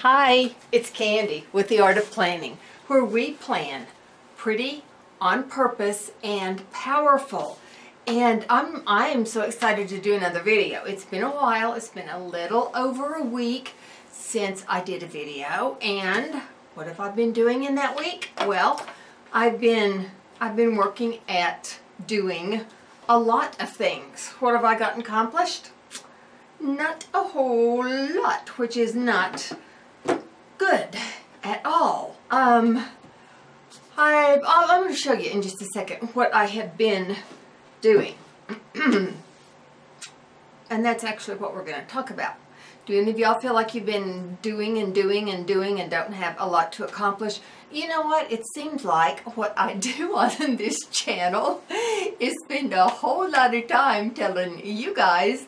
Hi, it's Candy with The Art of Planning, where we plan pretty, on purpose, and powerful. And I am so excited to do another video. It's been a while. It's been a little over a week since I did a video. And what have I been doing in that week? Well, I've been working at doing a lot of things. What have I gotten accomplished? Not a whole lot, which is not good at all. I'm going to show you in just a second what I have been doing. And that's actually what we're going to talk about. Do any of y'all feel like you've been doing and don't have a lot to accomplish? You know what? It seems like what I do on this channel is spend a whole lot of time telling you guys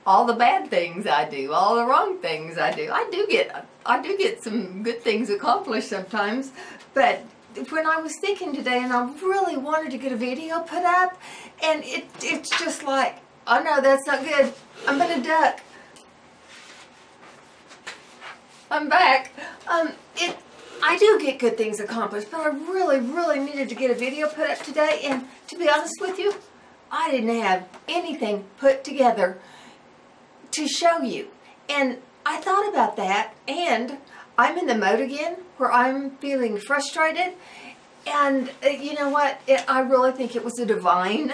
all the bad things I do, all the wrong things I do. I do get some good things accomplished sometimes, but when I was thinking today and I really wanted to get a video put up, and it's just like, oh no, that's not good. I'm gonna duck. I'm back. I do get good things accomplished, but I really needed to get a video put up today, and to be honest with you, I didn't have anything put together to show you. And I thought about that, and I'm in the mode again where I'm feeling frustrated. And you know what? I really think it was a divine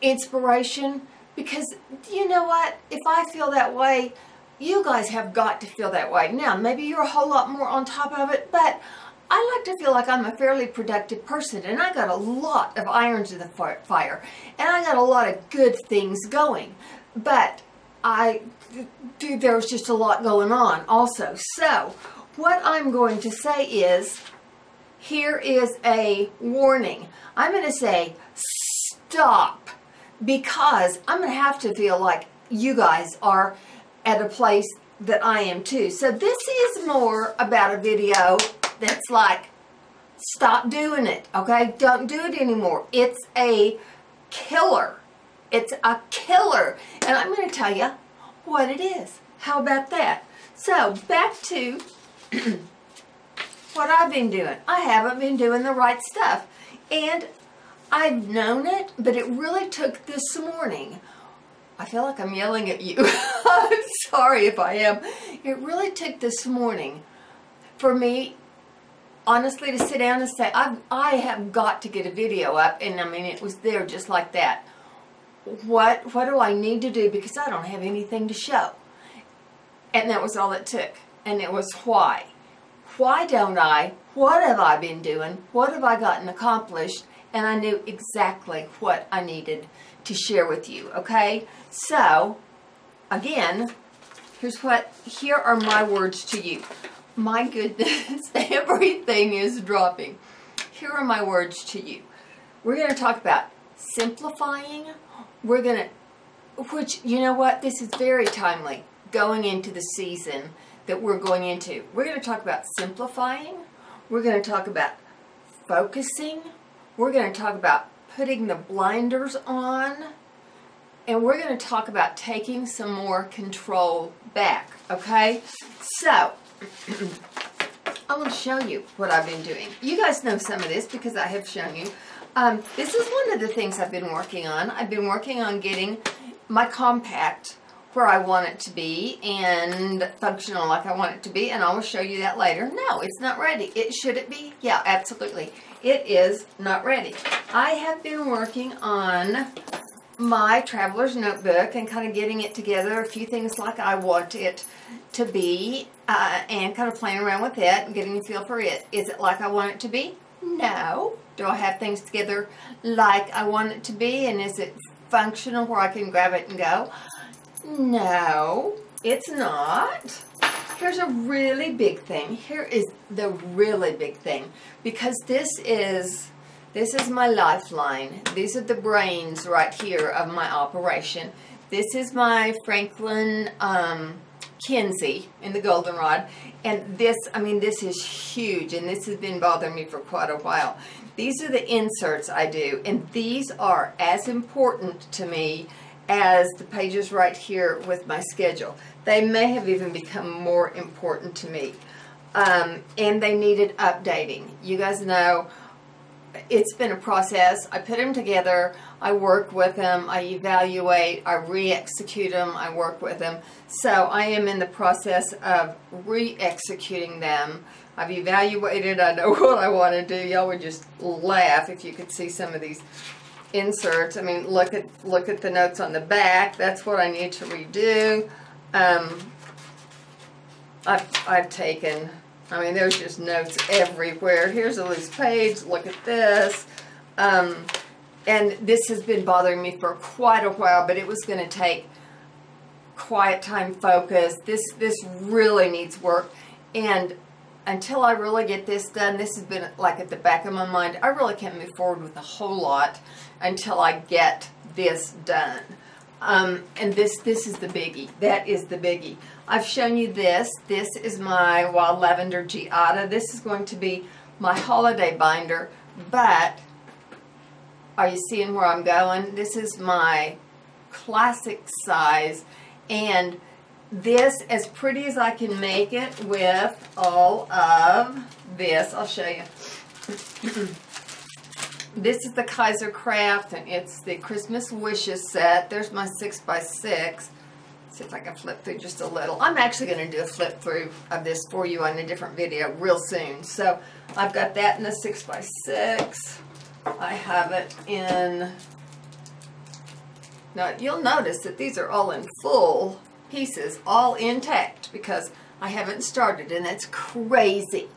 inspiration, because you know what? If I feel that way, you guys have got to feel that way. Now, maybe you're a whole lot more on top of it, but I like to feel like I'm a fairly productive person, and I got a lot of irons in the fire, and I got a lot of good things going. But there's just a lot going on also. So what I'm going to say is, here is a warning. I'm going to say stop, because I'm going to have to feel like you guys are at a place that I am too. So this is more about a video that's like, stop doing it, okay? Don't do it anymore. It's a killer. It's a killer. And I'm going to tell you what it is. How about that? So back to what I've been doing. I haven't been doing the right stuff. And I've known it, but it really took this morning. I feel like I'm yelling at you. I'm sorry if I am. It really took this morning for me, honestly, to sit down and say, I have got to get a video up. And I mean, it was there just like that. What do I need to do? Because I don't have anything to show. And that was all it took. And it was why. Why don't I? What have I been doing? What have I gotten accomplished? And I knew exactly what I needed to share with you, okay? So, again, here are my words to you. My goodness, everything is dropping. Here are my words to you. We're going to talk about simplifying. We're going to, which, you know what, this is very timely going into the season that we're going into. We're going to talk about simplifying. We're going to talk about focusing. We're going to talk about putting the blinders on. And we're going to talk about taking some more control back, okay? So, I want to show you what I've been doing. You guys know some of this because I have shown you. This is one of the things I've been working on. I've been working on getting my compact where I want it to be and functional like I want it to be, and I will show you that later. No, it's not ready. Should it be? Yeah, absolutely. It is not ready. I have been working on my traveler's notebook and kind of getting it together, a few things like I want it to be, and kind of playing around with it and getting a feel for it. Is it like I want it to be? No. Do I have things together like I want it to be, and is it functional where I can grab it and go? No, it's not. Here's a really big thing. Here is the really big thing, because this is my lifeline. These are the brains right here of my operation. This is my Franklin Kinsey in the goldenrod, and this, I mean, this is huge, and this has been bothering me for quite a while. These are the inserts I do, and these are as important to me as the pages right here with my schedule. They may have even become more important to me. And they needed updating. You guys know it's been a process. I put them together, I work with them, I evaluate, I re-execute them, I work with them. So I am in the process of re-executing them. I've evaluated, I know what I want to do. Y'all would just laugh if you could see some of these inserts. I mean, look at the notes on the back. That's what I need to redo. I've taken, I mean, there's just notes everywhere. Here's a loose page. Look at this. And this has been bothering me for quite a while, but it was going to take quiet time focus. This really needs work. And until I really get this done, this has been like at the back of my mind. I really can't move forward with a whole lot until I get this done. And this is the biggie. That is the biggie. I've shown you this. This is my Wild Lavender Giada. This is going to be my holiday binder, but are you seeing where I'm going? This is my classic size, and this, as pretty as I can make it with all of this, I'll show you. This is the Kaiser Craft, and it's the Christmas Wishes set. There's my 6x6. See if I can flip through just a little. I'm actually going to do a flip through of this for you on a different video real soon. So I've got that in the 6x6. I have it in, now you'll notice that these are all in full pieces, all intact, because I haven't started, and it's crazy.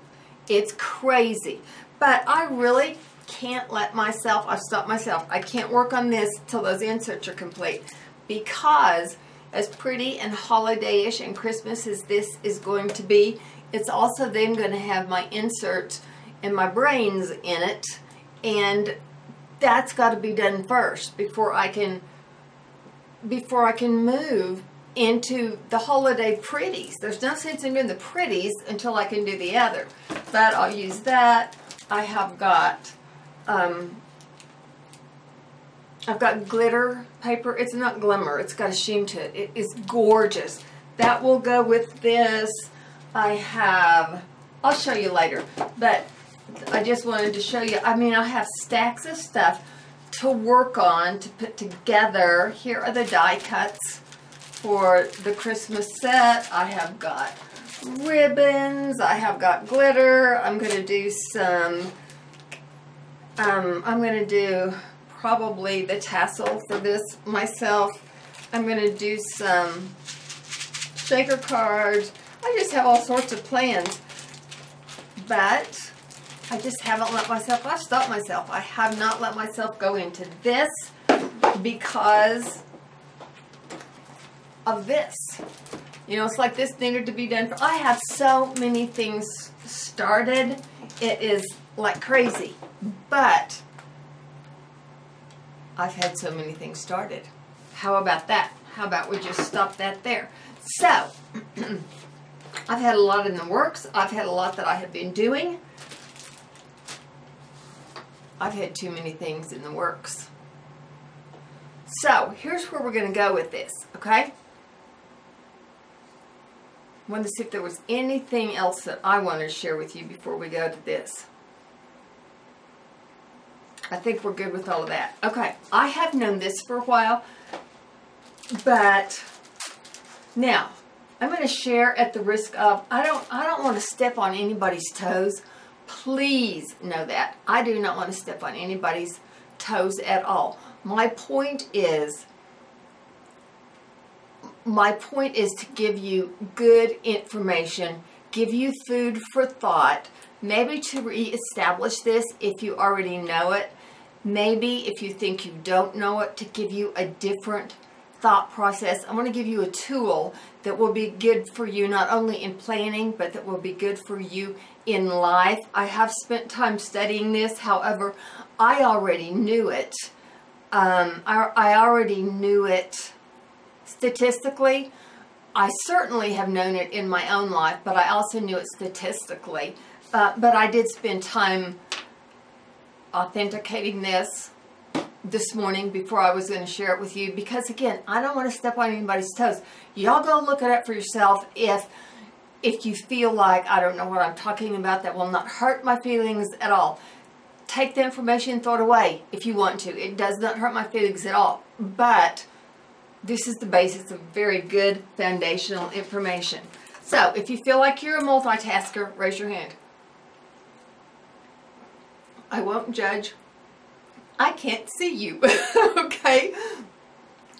It's crazy. But I really can't let myself, I've stopped myself, I can't work on this till those inserts are complete, because as pretty and holiday-ish and Christmas as this is going to be, it's also then going to have my inserts and my brains in it, and that's got to be done first before I can move into the holiday pretties. There's no sense in doing the pretties until I can do the other. But I'll use that. I have got I've got glitter paper. It's not glimmer. It's got a sheen to it. It is gorgeous. That will go with this. I have, I'll show you later, but I just wanted to show you. I mean, I have stacks of stuff to work on, to put together. Here are the die cuts for the Christmas set. I have got ribbons. I have got glitter. I'm going to do some, I'm going to do probably the tassel for this myself. I'm going to do some shaker cards. I just have all sorts of plans, but I just haven't let myself, I've stopped myself. I have not let myself go into this because of this. You know, it's like this needed to be done. I have so many things started. It is like crazy, but I've had so many things started. How about that? How about we just stop that there? So, I've had a lot in the works. I've had a lot that I have been doing. I've had too many things in the works. So, here's where we're going to go with this, okay? I wanted to see if there was anything else that I wanted to share with you before we go to this. I think we're good with all of that. Okay, I have known this for a while, but now I'm going to share at the risk of, I don't want to step on anybody's toes. Please know that. I do not want to step on anybody's toes at all. My point is to give you good information, give you food for thought, maybe to reestablish this if you already know it, maybe if you think you don't know it, to give you a different thought process. I want to give you a tool that will be good for you not only in planning, but that will be good for you in life. I have spent time studying this. However, I already knew it. I already knew it statistically. I certainly have known it in my own life, but I also knew it statistically. But I did spend time authenticating this, this morning before I was going to share it with you, because again, I don't want to step on anybody's toes. Y'all go look it up for yourself if you feel like I don't know what I'm talking about, that will not hurt my feelings at all. Take the information and throw it away if you want to. It does not hurt my feelings at all. But this is the basis of very good foundational information. So if you feel like you're a multitasker, raise your hand. I won't judge. I can't see you. Okay?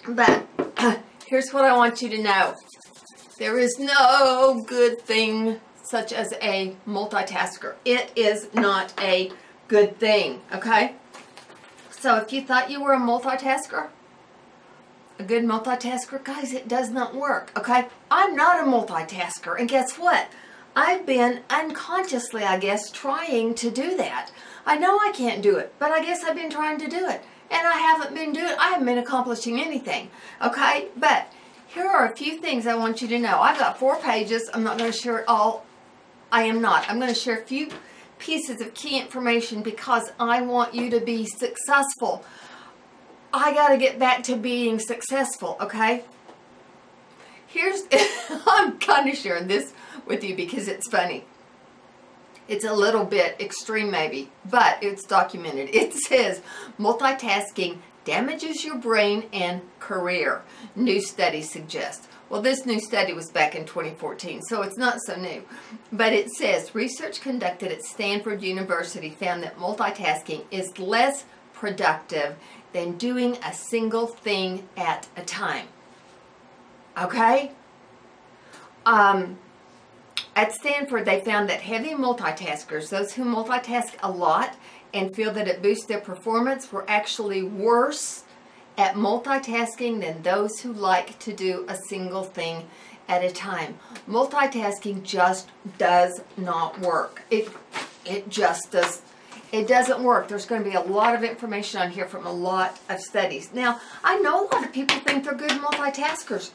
But here's what I want you to know. There is no good thing such as a multitasker. It is not a good thing, okay? So if you thought you were a multitasker, a good multitasker, guys, it does not work, okay? I'm not a multitasker, and guess what? I've been unconsciously, I guess, trying to do that. I know I can't do it, but I guess I've been trying to do it, and I haven't been accomplishing anything, okay? But here are a few things I want you to know. I've got 4 pages. I'm not going to share it all. I am not. I'm going to share a few pieces of key information because I want you to be successful. I got to get back to being successful, okay? I'm kind of sharing this with you because it's funny. It's a little bit extreme maybe, but it's documented. It says multitasking damages your brain and career, new studies suggest. Well, this new study was back in 2014, so it's not so new. But it says, research conducted at Stanford University found that multitasking is less productive than doing a single thing at a time. Okay? At Stanford, they found that heavy multitaskers, those who multitask a lot and feel that it boosts their performance, were actually worse at multitasking than those who like to do a single thing at a time. Multitasking just does not work. It just does. It doesn't work. There's going to be a lot of information on here from a lot of studies. Now, I know a lot of people think they're good multitaskers.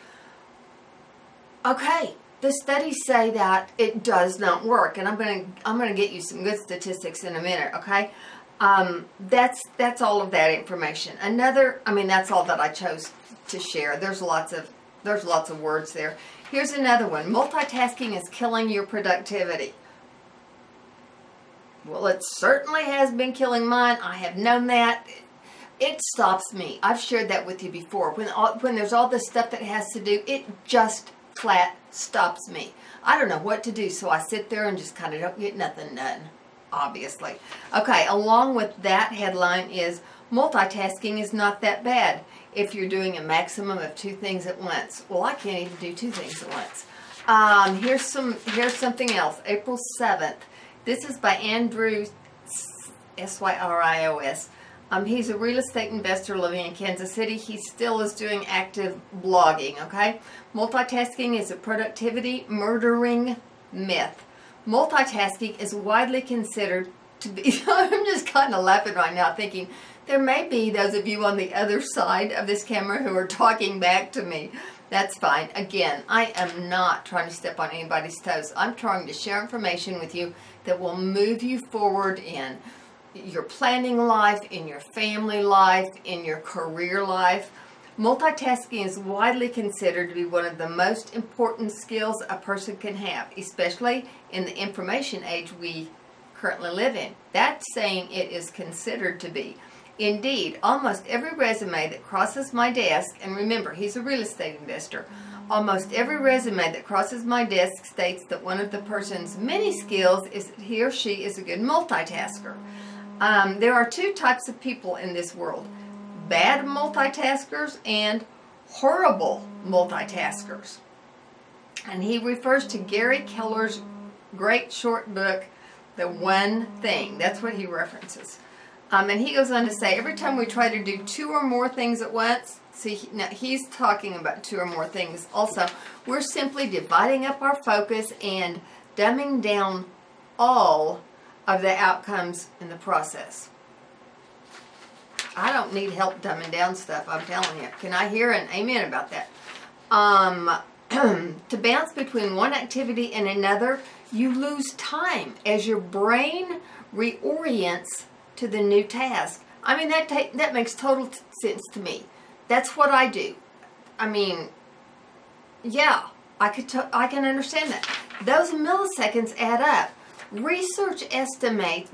Okay, the studies say that it does not work, and I'm going to get you some good statistics in a minute. Okay, that's all of that information. That's all that I chose to share. There's lots of words there. Here's another one. Multitasking is killing your productivity. Well, it certainly has been killing mine. I have known that. It stops me. I've shared that with you before. When there's all this stuff that it has to do, it just flat stops me. I don't know what to do, so I sit there and just kind of don't get nothing done, obviously. Okay, along with that headline is multitasking is not that bad if you're doing a maximum of 2 things at once. Well, I can't even do 2 things at once. Here's something else. April 7th. This is by Andrew Syrios. He's a real estate investor living in Kansas City. He still is doing active blogging, okay? Multitasking is a productivity murdering myth. Multitasking is widely considered to be, I'm just kind of laughing right now thinking, there may be those of you on the other side of this camera who are talking back to me. That's fine. Again, I am not trying to step on anybody's toes. I'm trying to share information with you that will move you forward in your planning life, in your family life, in your career life. Multitasking is widely considered to be one of the most important skills a person can have, especially in the information age we currently live in. That's saying it is considered to be. Indeed, almost every resume that crosses my desk, and remember, he's a real estate investor, almost every resume that crosses my desk states that one of the person's many skills is that he or she is a good multitasker. There are 2 types of people in this world: bad multitaskers and horrible multitaskers. And he refers to Gary Keller's great short book, The One Thing. That's what he references. And he goes on to say, every time we try to do 2 or more things at once, see, now he's talking about 2 or more things also, we're simply dividing up our focus and dumbing down all of the outcomes in the process. I don't need help dumbing down stuff, I'm telling you. Can I hear an amen about that? To bounce between one activity and another, you lose time as your brain reorients to the new task. I mean, that makes total sense to me. That's what I do. I mean, yeah, I can understand that. Those milliseconds add up. Researchers estimate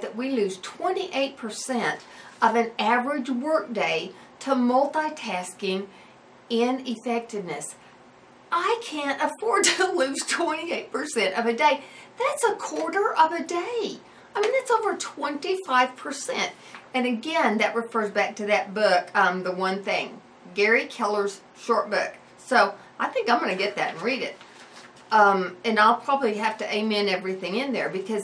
that we lose 28% of an average workday to multitasking in effectiveness. I can't afford to lose 28% of a day. That's a quarter of a day. I mean, that's over 25%. And again, that refers back to that book, The One Thing, Gary Keller's short book. So I think I'm going to get that and read it. And I'll probably have to amen everything in there, because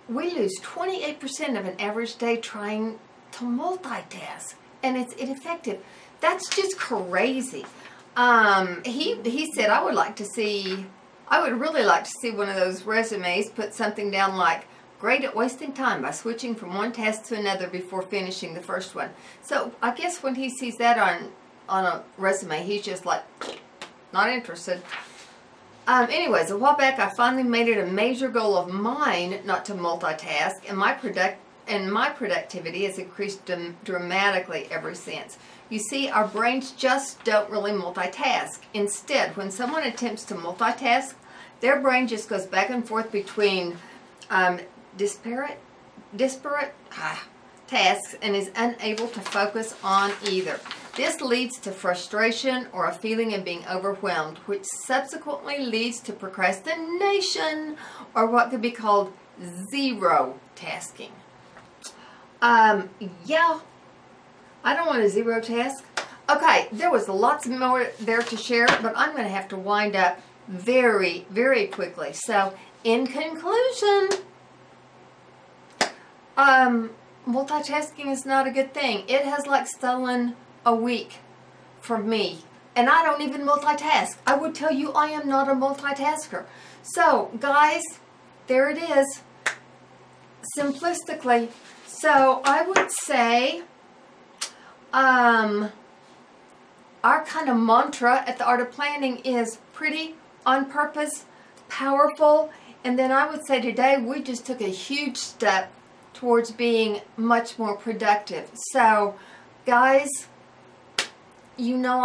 we lose 28% of an average day trying to multitask, and it's ineffective. That's just crazy. He said, I would really like to see one of those resumes put something down like, great at wasting time by switching from one task to another before finishing the first one. So I guess when he sees that on a resume, he's just like, not interested. Anyways, a while back, I finally made it a major goal of mine not to multitask, and my productivity has increased dramatically ever since. You see, our brains just don't really multitask. Instead, when someone attempts to multitask, their brain just goes back and forth between disparate tasks and is unable to focus on either. This leads to frustration or a feeling of being overwhelmed, which subsequently leads to procrastination, or what could be called zero tasking. Yeah, I don't want to zero task. Okay, there was lots more there to share, but I'm going to have to wind up very, very quickly. So, in conclusion, multitasking is not a good thing. It has like stolen a week from me, and I don't even multitask. I would tell you I am not a multitasker. So guys, there it is, simplistically. So I would say our kind of mantra at the Art of Planning is pretty, on purpose, powerful, and then I would say today we just took a huge step towards being much more productive. So guys, you know